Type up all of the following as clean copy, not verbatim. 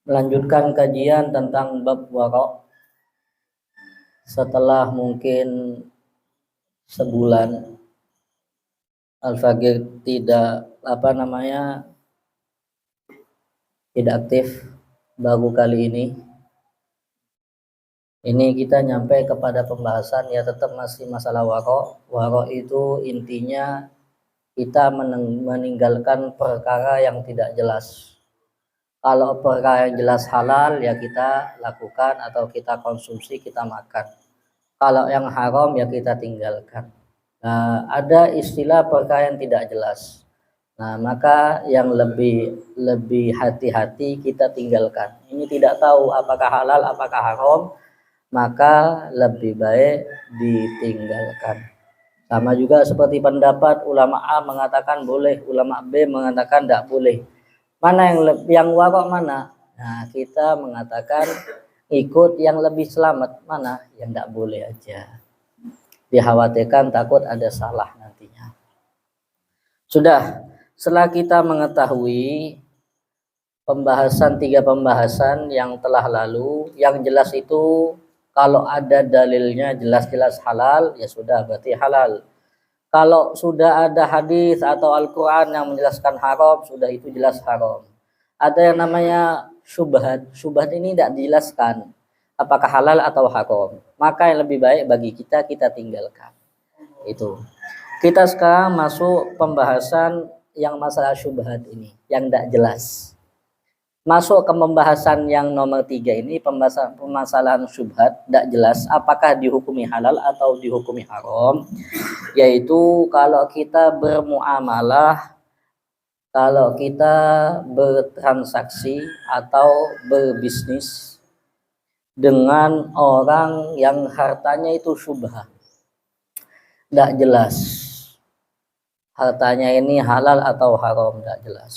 melanjutkan kajian tentang bab wara' setelah mungkin sebulan Al-Faqih tidak tidak aktif. Baru kali ini kita nyampe kepada pembahasan ya tetap masih masalah wara'. Wara' itu intinya kita meninggalkan perkara yang tidak jelas. Kalau perkara yang jelas halal ya kita lakukan atau kita konsumsi, kita makan. Kalau yang haram ya kita tinggalkan. Nah, ada istilah perkara yang tidak jelas. Nah, maka yang lebih hati-hati kita tinggalkan. Ini tidak tahu apakah halal, apakah haram, maka lebih baik ditinggalkan. Sama juga seperti pendapat ulama A mengatakan boleh, ulama B mengatakan tidak boleh. Mana yang wara' mana? Nah, kita mengatakan ikut yang lebih selamat. Mana yang tidak boleh aja. Dikhawatirkan takut ada salah nantinya. Sudah, setelah kita mengetahui tiga pembahasan yang telah lalu, yang jelas itu kalau ada dalilnya jelas-jelas halal, ya sudah berarti halal. Kalau sudah ada hadis atau Al-Quran yang menjelaskan haram, sudah itu jelas haram. Ada yang namanya syubhat. Syubhat ini tidak dijelaskan apakah halal atau haram. Maka yang lebih baik bagi kita tinggalkan. Itu. Kita sekarang masuk pembahasan yang masalah syubhat ini, yang tidak jelas. Masuk ke pembahasan yang nomor 3 ini, permasalahan syubhat, tidak jelas apakah dihukumi halal atau dihukumi haram. Yaitu kalau kita bermuamalah, kalau kita bertransaksi atau berbisnis dengan orang yang hartanya itu syubhat, tidak jelas hartanya ini halal atau haram, tidak jelas.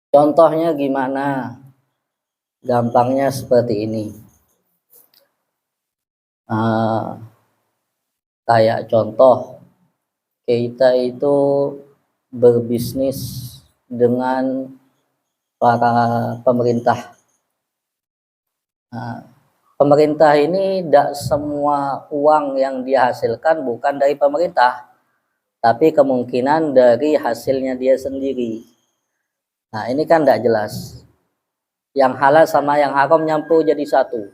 Contohnya gimana? Gampangnya seperti ini. Kayak contoh, kita itu berbisnis dengan para pemerintah. Pemerintah ini tidak semua uang yang dihasilkan bukan dari pemerintah, tapi kemungkinan dari hasilnya dia sendiri. Nah, ini kan tidak jelas. Yang halal sama yang haram nyampur jadi satu.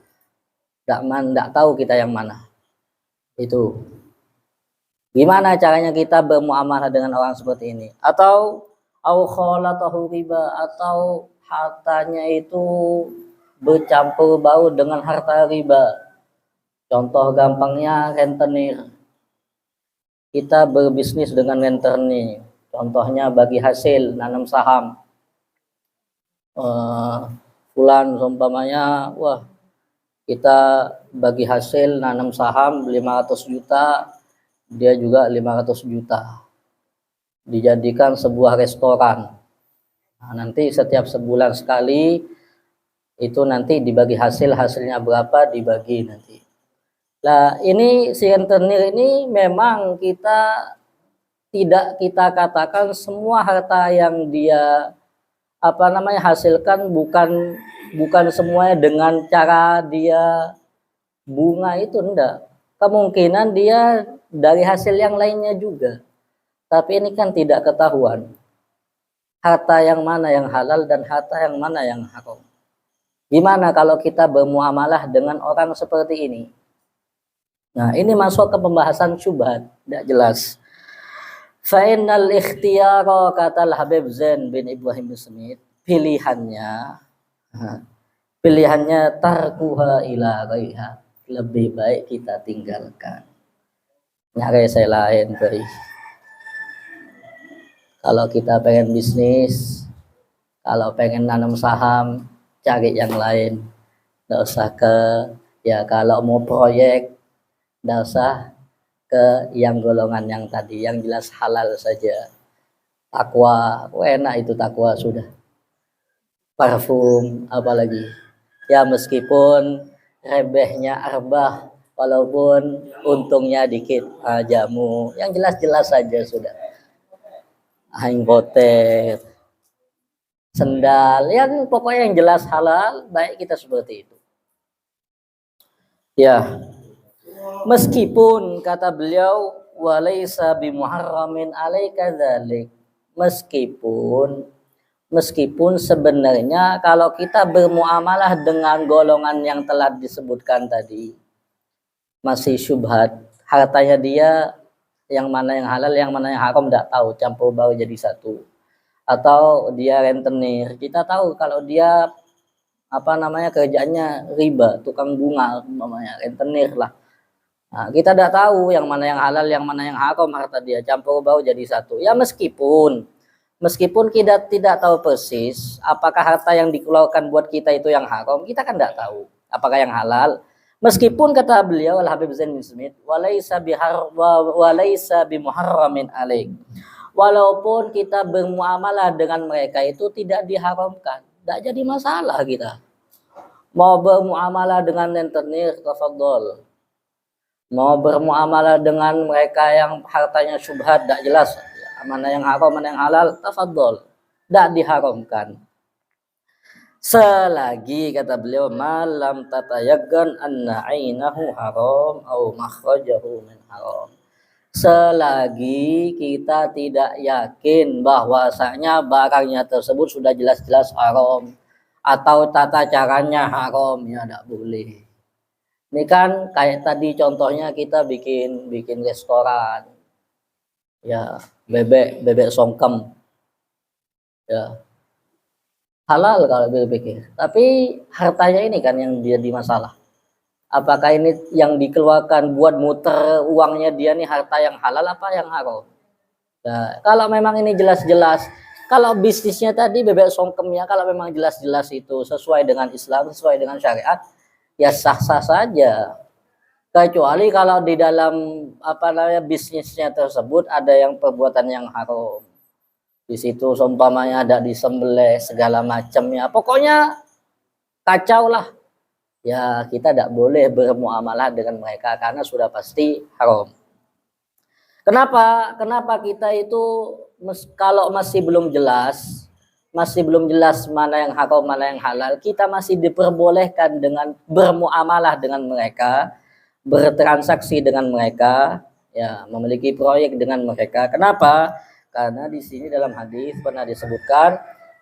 Tidak tahu kita yang mana. Itu. Gimana caranya kita bermuamalah dengan orang seperti ini? Atau khalatahu riba, atau hartanya itu bercampur baur dengan harta riba. Contoh gampangnya rentenir. Kita berbisnis dengan rentenir. Contohnya bagi hasil nanam saham. Fulan umpamanya, wah kita bagi hasil nanam saham 500 juta, dia juga 500 juta. Dijadikan sebuah restoran. Nah, nanti setiap sebulan sekali itu nanti dibagi hasilnya berapa dibagi nanti. Nah, ini si rentenir ini memang tidak kita katakan semua harta yang dia hasilkan bukan semuanya dengan cara dia bunga itu, enggak. Kemungkinan dia dari hasil yang lainnya juga. Tapi ini kan tidak ketahuan. Harta yang mana yang halal dan harta yang mana yang haram. Gimana kalau kita bermuamalah dengan orang seperti ini? Nah, ini masuk ke pembahasan syubhat, tidak jelas. Fa'innal ikhtiyara, kata Habib Zain bin Ibrahim bin Smith, pilihannya tarkuha ila ghaiha, lebih baik kita tinggalkan. Nyari saya lain beri. Kalau kita pengen bisnis, kalau pengen nanam saham, cari yang lain. Nggak usah kalau mau proyek, nggak usah ke yang golongan yang tadi, yang jelas halal saja. Takwa, enak itu takwa sudah. Parfum, apalagi. Ya meskipun rebehnya arbah, walaupun untungnya dikit, jamu, yang jelas-jelas saja sudah. Aing botet. sendal, yang pokoknya yang jelas halal, baik kita seperti itu. Ya, meskipun kata beliau walaisa bimuharramin alaika dzalik. Meskipun sebenarnya kalau kita bermuamalah dengan golongan yang telah disebutkan tadi masih syubhat, hartanya dia yang mana yang halal, yang mana yang haram tidak tahu, campur baur jadi satu. Atau dia rentenir, kita tahu kalau dia kerjanya riba, tukang bunga namanya, rentenir lah. Nah, kita tidak tahu yang mana yang halal, yang mana yang haram, harta dia campur baur jadi satu. Ya meskipun kita tidak tahu persis apakah harta yang dikeluarkan buat kita itu yang haram, kita kan tidak tahu apakah yang halal. Meskipun kata beliau Al-Habib Zain bin Smith, walaisa bimuharramin alaik. Walaupun kita bermuamalah dengan mereka itu tidak diharamkan, tidak jadi masalah kita. Mau bermuamalah dengan rentenir, tafadhol. Mau bermuamalah dengan mereka yang hartanya syubhat, tidak jelas mana yang haram, mana yang halal, tafadhol. Tidak diharamkan. Selagi kata beliau malam tatayaggan anna ainahu haram au makhrajahu min haram. Selagi kita tidak yakin bahwasanya barangnya tersebut sudah jelas-jelas haram atau tata caranya haram, ya tidak boleh. Ini kan kayak tadi contohnya kita bikin restoran. Ya, bebek songkem. Ya. Halal kalau berpikir, tapi hartanya ini kan yang jadi masalah. Apakah ini yang dikeluarkan buat muter uangnya dia nih harta yang halal apa yang haram? Nah, kalau memang ini jelas-jelas, kalau bisnisnya tadi bebek songkemnya kalau memang jelas-jelas itu sesuai dengan Islam, sesuai dengan syariat, ya sah-sah saja. Kecuali kalau di dalam bisnisnya tersebut ada yang perbuatan yang haram. Di situ seumpamanya ada disembelih segala macamnya, pokoknya kacau lah. Ya kita tidak boleh bermuamalah dengan mereka karena sudah pasti haram. Kenapa kita itu kalau masih belum jelas mana yang haram mana yang halal, kita masih diperbolehkan dengan bermuamalah dengan mereka, bertransaksi dengan mereka, ya memiliki proyek dengan mereka. Kenapa? Karena di sini dalam hadis pernah disebutkan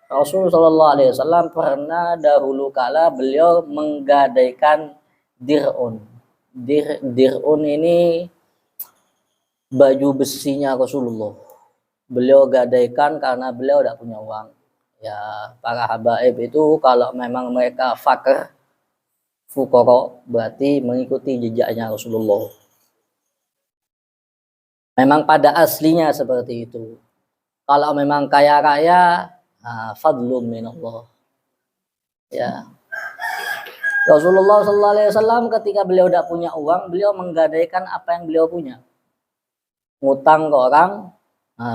Rasulullah SAW pernah dahulu kala beliau menggadaikan dir'un. Dir'un ini baju besinya Rasulullah. Beliau gadaikan karena beliau tidak punya uang. Ya, para habaib itu kalau memang mereka fakir, fukara, berarti mengikuti jejaknya Rasulullah. Memang pada aslinya seperti itu. Kalau memang kaya raya, fadlun minallah. Ya. Rasulullah SAW ketika beliau tidak punya uang, beliau menggadaikan apa yang beliau punya. Ngutang ke orang,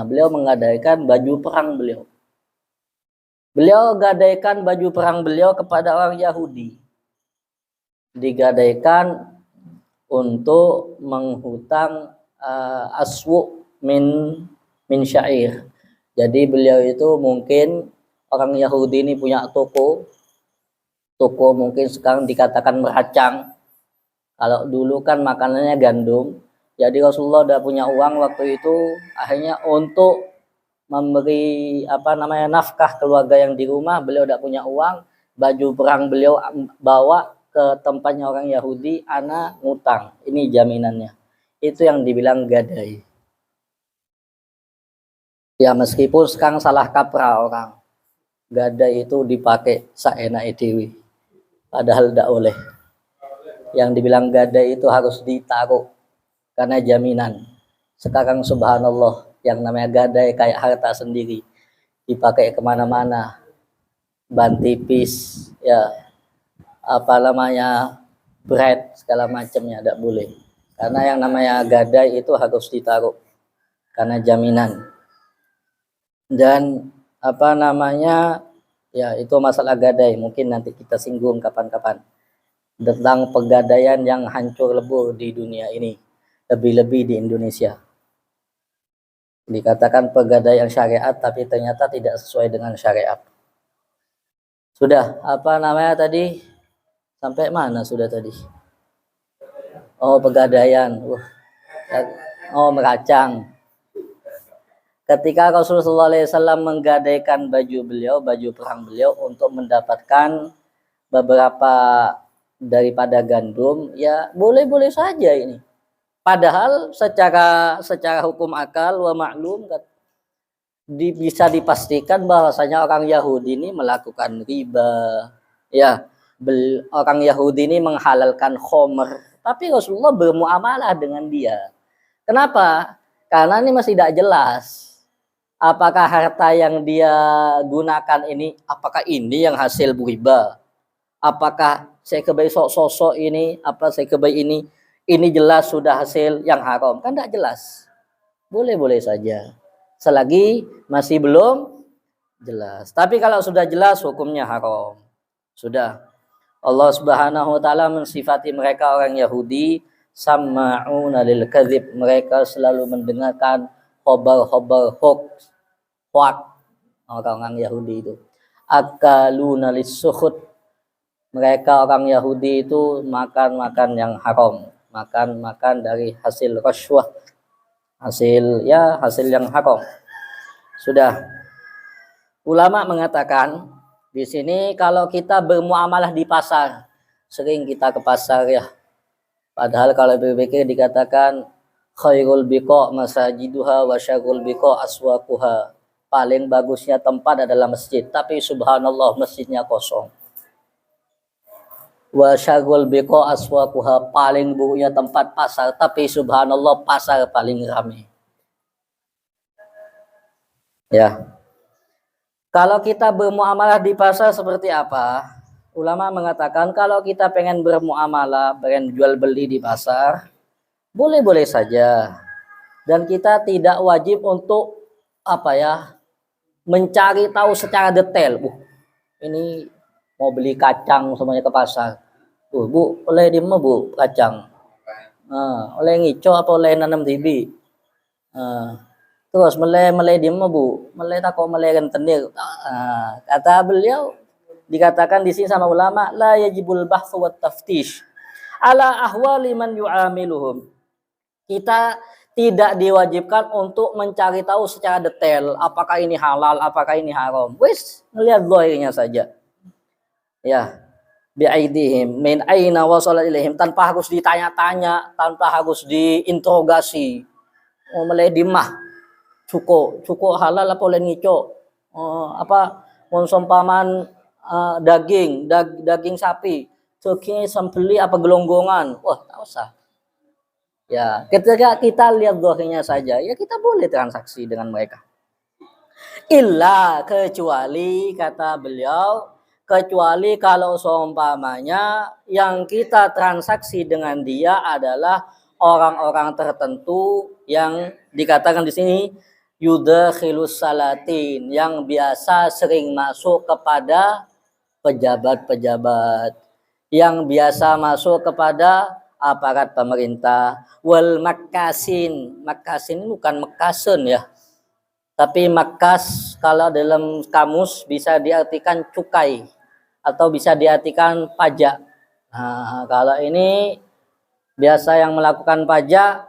beliau menggadaikan baju perang beliau. Beliau gadaikan baju perang beliau kepada orang Yahudi. Digadaikan untuk menghutang aswu min syair. Jadi beliau itu mungkin orang Yahudi ini punya toko mungkin sekarang dikatakan beracang. Kalau dulu kan makanannya gandum. Jadi Rasulullah udah punya uang waktu itu, akhirnya untuk memberi nafkah keluarga yang di rumah, beliau udah punya uang, baju perang beliau bawa ke tempatnya orang Yahudi, ana ngutang. Ini jaminannya. Itu yang dibilang gadai. Ya meskipun sekarang salah kaprah orang. Gadai itu dipakai saenake dewi. Padahal tidak boleh. Yang dibilang gadai itu harus ditaruh karena jaminan. Sekarang subhanallah yang namanya gadai kayak harta sendiri. Dipakai kemana-mana. Ban tipis, ya bread segala macamnya tidak boleh. Karena yang namanya gadai itu harus ditaruh karena jaminan. Dan ya itu masalah gadai, mungkin nanti kita singgung kapan-kapan tentang pegadaian yang hancur lebur di dunia ini, lebih-lebih di Indonesia. Dikatakan pegadaian syariat tapi ternyata tidak sesuai dengan syariat. Sudah, apa namanya tadi? Sampai mana sudah tadi? Oh, pegadaian. Oh, meracang. Ketika Rasulullah SAW menggadaikan baju beliau, baju perang beliau untuk mendapatkan beberapa daripada gandum, ya boleh-boleh saja ini. Padahal secara hukum akal wa maklum bisa dipastikan bahwasanya orang Yahudi ini melakukan riba, ya orang Yahudi ini menghalalkan khomer, tapi Rasulullah bermuamalah dengan dia. Kenapa? Karena ini masih tidak jelas apakah harta yang dia gunakan ini, apakah ini yang hasil riba, apakah sekebai sosok ini, apa sekebai ini jelas sudah hasil yang haram, kan tidak jelas. Boleh-boleh saja selagi masih belum jelas. Tapi kalau sudah jelas hukumnya haram. Sudah. Allah Subhanahu wa taala mensifati mereka orang Yahudi sama'una lil kadzib. Mereka selalu mendengarkan khabar-khabar hoax. Orang-orang Yahudi itu. Akaluna lis-sukhut. Mereka orang Yahudi itu makan-makan yang haram, makan-makan dari hasil rashwah, hasil yang haram. Sudah. Ulama mengatakan di sini kalau kita bermuamalah di pasar, sering kita ke pasar ya. Padahal kalau berpikir dikatakan khairul biqa masajiduha wa syarrul biqa aswaquha. Paling bagusnya tempat adalah masjid, tapi subhanallah masjidnya kosong. Wa syarrul biqa aswaquha, paling buruknya tempat pasar, tapi subhanallah pasar paling ramai. Ya. Kalau kita bermuamalah di pasar seperti apa? Ulama mengatakan kalau kita pengen bermuamalah, pengen jual beli di pasar, boleh-boleh saja. Dan kita tidak wajib untuk mencari tahu secara detail. Ini mau beli kacang semuanya ke pasar. Bu, oleh di mana bu kacang? Oleh ngico apa oleh nanam tibi? Terus meleh di mana bu? Meleh tak kok meleh rentenir. Kata beliau, dikatakan di sini sama ulama, la yajibul bahthu wat taftish ala ahwali man yu'amiluhum. Kita tidak diwajibkan untuk mencari tahu secara detail apakah ini halal, apakah ini haram. Wis, ngelihat zahirnya saja. Ya, bi'aidihim min aina wasala ilaihim, tanpa harus ditanya-tanya, tanpa harus diinterogasi. Meleh di mah cukup halal apa oleh ngico, konsumpaman daging sapi, daging sembeli apa gelonggongan, tak usah. Ya, ketika kita lihat zahirnya saja, ya kita boleh transaksi dengan mereka. Illa, kecuali kata beliau, kecuali kalau seumpamanya yang kita transaksi dengan dia adalah orang-orang tertentu yang dikatakan di sini yudkhilus salatin, yang biasa sering masuk kepada pejabat-pejabat, yang biasa masuk kepada aparat pemerintah, wal makasin. Makasin bukan mekasen ya, tapi makas kalau dalam kamus bisa diartikan cukai atau bisa diartikan pajak. Kalau ini biasa yang melakukan pajak,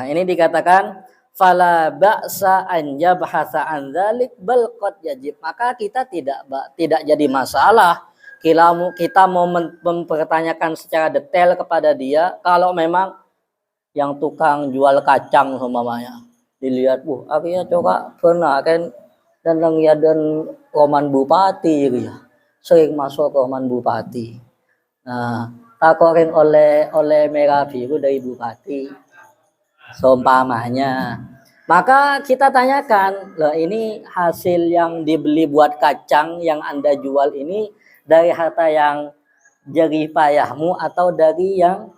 ini dikatakan fala ba'sa an yabhasa an dzalik bal qad yajib. Maka kita tidak jadi masalah kita mau mempertanyakan secara detail kepada dia kalau memang yang tukang jual kacang umpamanya dilihat, akhirnya coba pernah kan dan Roman Bupati ya. Sering masuk ke Roman Bupati. Takorin oleh merah biru dari Bupati seumpamanya, maka kita tanyakan, loh ini hasil yang dibeli buat kacang yang Anda jual ini dari harta yang jerih payahmu atau dari yang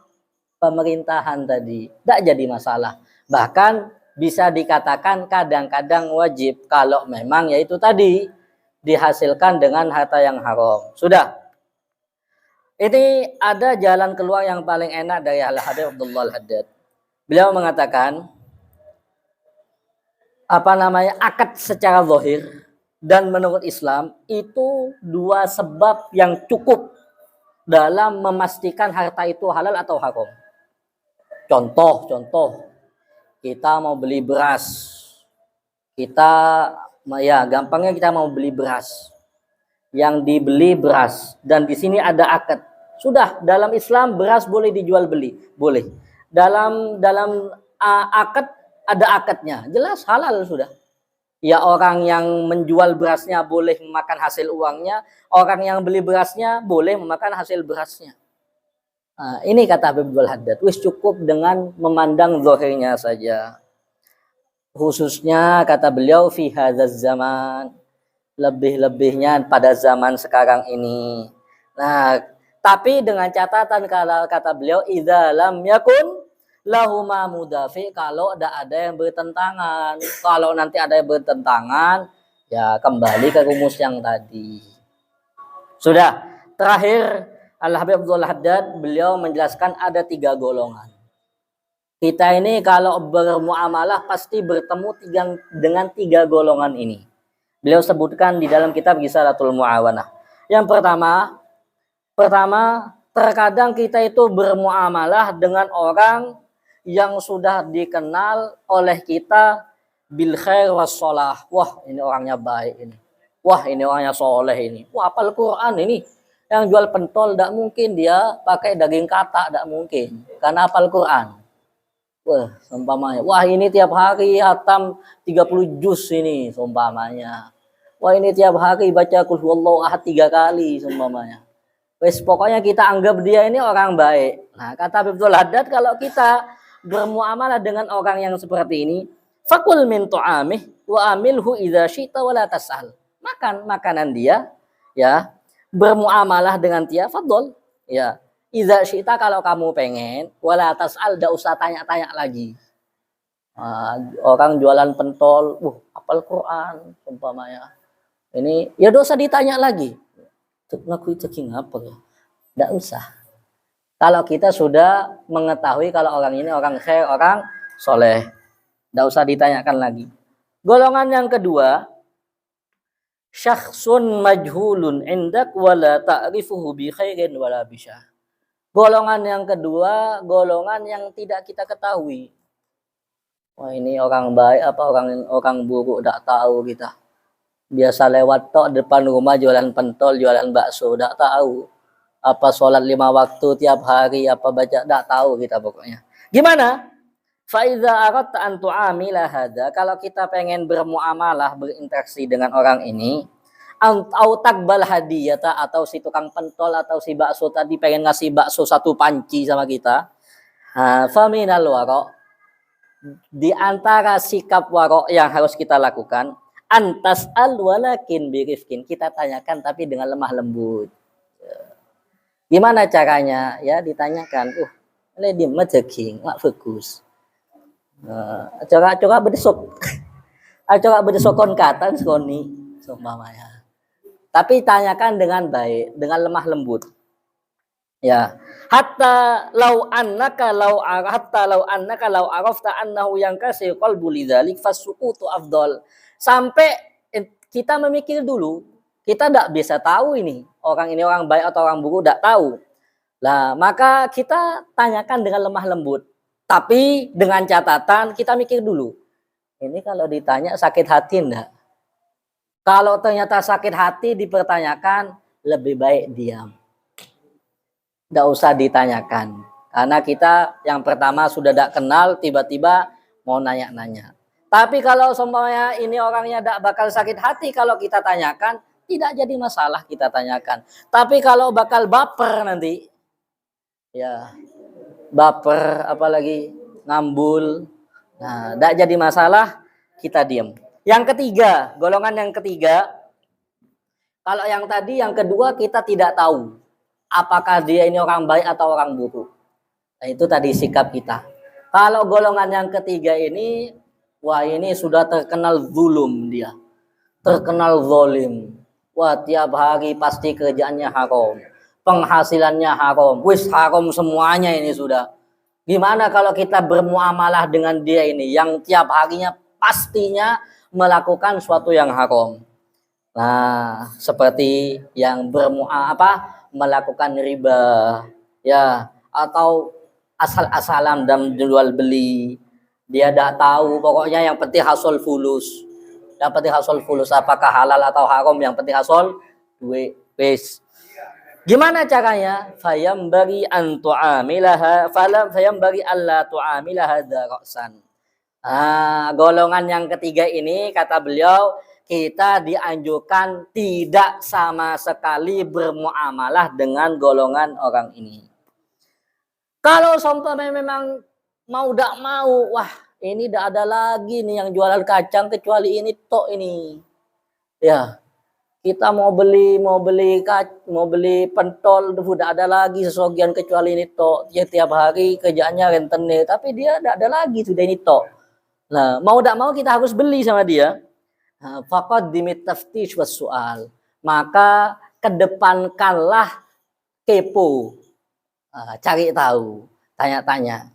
pemerintahan tadi? Tidak jadi masalah, bahkan bisa dikatakan kadang-kadang wajib kalau memang yaitu tadi dihasilkan dengan harta yang haram. Sudah. Ini ada jalan keluar yang paling enak dari Al-Haddad Abdullah Al-Haddad. Beliau mengatakan akad secara zahir Dan menurut Islam itu dua sebab yang cukup dalam memastikan harta itu halal atau haram. Contoh, kita mau beli beras. Gampangnya kita mau beli beras. Yang dibeli beras dan di sini ada akad. Sudah, dalam Islam beras boleh dijual beli, boleh. Dalam akad ada akadnya, jelas halal sudah. Ya, orang yang menjual berasnya boleh memakan hasil uangnya, orang yang beli berasnya boleh memakan hasil berasnya. Nah, ini kata Habib Abdul Haddad, wis cukup dengan memandang zahirnya saja. Khususnya kata beliau fi hadzal zaman, lebih-lebihnya pada zaman sekarang ini. Nah, tapi dengan catatan kalau kata beliau idza lam yakun lahuma mudafi, kalau tidak ada yang bertentangan. Kalau nanti ada yang bertentangan, ya kembali ke rumus yang tadi. Sudah, terakhir Al-Habib Abdul Haddad beliau menjelaskan ada 3 golongan. Kita ini kalau bermuamalah pasti bertemu dengan 3 golongan ini. Beliau sebutkan di dalam kitab Gisalatul Muawanah. Yang pertama, terkadang kita itu bermuamalah dengan orang yang sudah dikenal oleh kita bil khair was shalah. Wah, ini orangnya baik ini. Wah, ini orangnya soleh ini. Wah, hafal Quran ini. Yang jual pentol tidak mungkin dia pakai daging katak, tidak mungkin. Karena hafal Quran. Wah, seumpamanya. Wah, ini tiap hari hatam 30 juz ini, seumpamanya. Wah, ini tiap hari baca Qul huwallahu ahad 3 kali, seumpamanya. Wes, pokoknya kita anggap dia ini orang baik. Nah, kata Habib Abdul Haddad, kalau kita bermuamalah dengan orang yang seperti ini, fakul min tu'amih wa amilhu idza syi'ta wa la tas'al. Makan makanan dia, ya. Bermuamalah dengan dia, fadol, ya. Idza syi'ta kalau kamu pengen, wa la tas'al, enggak usah tanya-tanya lagi. Orang jualan pentol, hafal Quran, umpamanya. Ini ya dosa ditanya lagi. Ngaku ceking apa ya? Enggak usah. Kalau kita sudah mengetahui kalau orang ini orang khair, orang soleh, enggak usah ditanyakan lagi. Golongan yang kedua, syakhsun majhulun indak wala ta'rifuhu bi khairin wala bisyah. Golongan yang kedua, golongan yang tidak kita ketahui. Wah, ini orang baik apa orang buruk enggak tahu kita. Biasa lewat tok depan rumah jualan pentol, jualan bakso, enggak tahu. Apa sholat 5 waktu tiap hari, apa baca, enggak tahu kita pokoknya. Gimana? Fa iza aradta an tu'amila hadza, kalau kita pengen bermuamalah, berinteraksi dengan orang ini, au takbal hadiyata, atau si tukang pentol atau si bakso tadi pengen ngasih bakso 1 panci sama kita. Fa minal wara', di antara sikap wara' yang harus kita lakukan, antas al walakin birifkin, kita tanyakan tapi dengan lemah lembut. Gimana caranya? Ya ditanyakan, ini di majeking, mak bagus. Coba berdesok, coba berdesokon katan skoni, seumpamanya. Tapi tanyakan dengan baik, dengan lemah lembut. Ya, hatta law annaka law arafta annahu yankasir qalbu lidzalik fasukutu afdal. Sampai kita memikir dulu, kita tidak bisa tahu ini orang baik atau orang buruk, tidak tahu. Lah, maka kita tanyakan dengan lemah lembut. Tapi dengan catatan kita mikir dulu. Ini kalau ditanya sakit hati enggak? Kalau ternyata sakit hati dipertanyakan, lebih baik diam. Tidak usah ditanyakan. Karena kita yang pertama sudah tidak kenal, tiba-tiba mau nanya-nanya. Tapi kalau semuanya ini orangnya tidak bakal sakit hati kalau kita tanyakan, tidak jadi masalah kita tanyakan. Tapi kalau bakal baper nanti, ya baper apalagi ngambul, nah tidak jadi masalah, kita diam. Yang ketiga, golongan yang ketiga, kalau yang tadi yang kedua kita tidak tahu apakah dia ini orang baik atau orang buruk. Nah, itu tadi sikap kita. Kalau golongan yang ketiga ini, wah ini sudah terkenal zulum dia. Terkenal zolim. Wah tiap hari pasti kerjaannya haram. Penghasilannya haram. Wis haram semuanya ini sudah. Gimana kalau kita bermuamalah dengan dia ini yang tiap harinya pastinya melakukan suatu yang haram. Nah, seperti yang melakukan riba, ya, atau asal-asalan dan jual beli. Dia tidak tahu, pokoknya yang penting hasil fulus. Yang penting hasil fulus, apakah halal atau haram, yang penting hasil duit. Wis. Gimana caranya? Fayambagi an tu'amilaha fayambagi alla tu'amilaha dzara'san. Golongan yang ketiga ini kata beliau, kita dianjurkan tidak sama sekali bermuamalah dengan golongan orang ini. Kalau sampai memang mau tidak mau, wah ini tidak ada lagi nih yang jualan kacang kecuali ini tok ini. Ya, kita mau beli pentol, tidak ada lagi sesogian kecuali ini tok. Ya, tiap hari kerjaannya rentenir, tapi dia tidak ada lagi sudah ini tok. Nah, mau tidak mau kita harus beli sama dia. Faqad dimit taftish was soal. Maka kedepankanlah kepo, cari tahu, tanya-tanya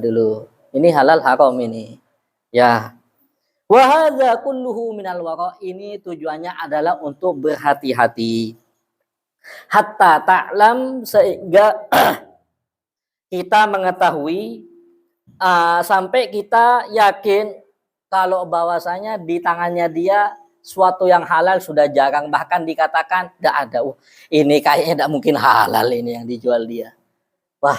dulu. Ini halal haram ini. Ya. Wa hadza kulluhu minal wara'. Ini tujuannya adalah untuk berhati-hati. Hatta ta'lam, sehingga kita mengetahui sampai kita yakin kalau bahwasanya di tangannya dia suatu yang halal sudah jarang, bahkan dikatakan tidak ada. Ini kayaknya tidak mungkin halal ini yang dijual dia. Wah,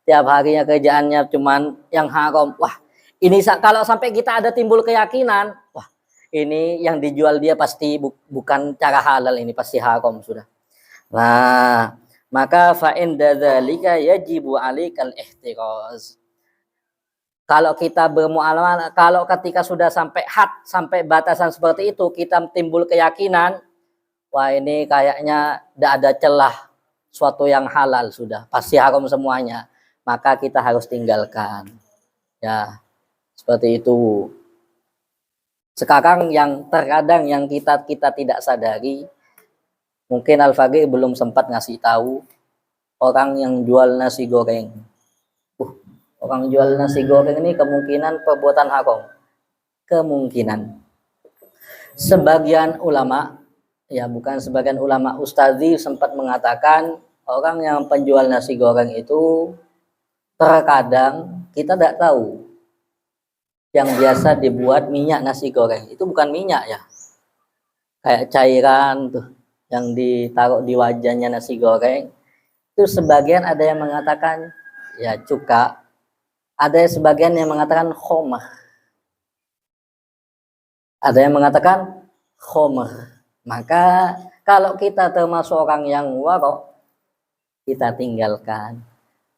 tiap harinya kerjaannya cuman yang haram. Wah, ini kalau sampai kita ada timbul keyakinan, wah ini yang dijual dia pasti bukan cara halal, ini pasti haram sudah. Nah, maka fa inda dzalika yajibu 'alaikal ihtiraz. Kalau kita bermuamalah, kalau ketika sudah sampai had, sampai batasan seperti itu, kita timbul keyakinan, wah ini kayaknya tidak ada celah suatu yang halal sudah, pasti haram semuanya, maka kita harus tinggalkan. Ya, seperti itu. Sekarang yang terkadang yang kita tidak sadari, mungkin Al-Faqih belum sempat ngasih tahu orang yang jual nasi goreng. Orang jual nasi goreng ini kemungkinan perbuatan haram. Kemungkinan. Sebagian ulama, ya bukan sebagian ulama, Ustadzi sempat mengatakan orang yang penjual nasi goreng itu terkadang kita tidak tahu yang biasa dibuat minyak nasi goreng itu bukan minyak ya, kayak cairan tuh yang ditaruh di wajahnya nasi goreng itu. Sebagian ada yang mengatakan ya cuka, ada sebagian yang mengatakan khomah, ada yang mengatakan khomah. Maka kalau kita termasuk orang yang warok, kita tinggalkan.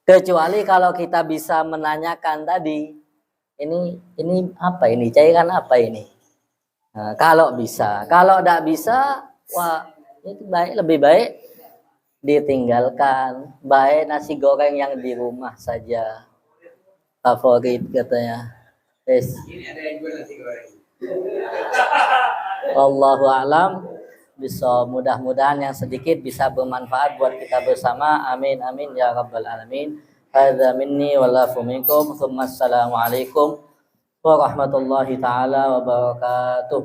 Kecuali kalau kita bisa menanyakan tadi, ini apa ini, cairan apa ini. Nah, kalau bisa, kalau tidak bisa, wah itu lebih baik ditinggalkan. Baik nasi goreng yang di rumah saja favorit katanya. Yes. Ini ada yang jual nasi goreng. Wallahu a'lam. Bisa, mudah-mudahan yang sedikit bisa bermanfaat buat kita bersama. Amin amin ya rabbal alamin. Hadza minni wa lafu minkum. Assalamualaikum warahmatullahi taala wabarakatuh.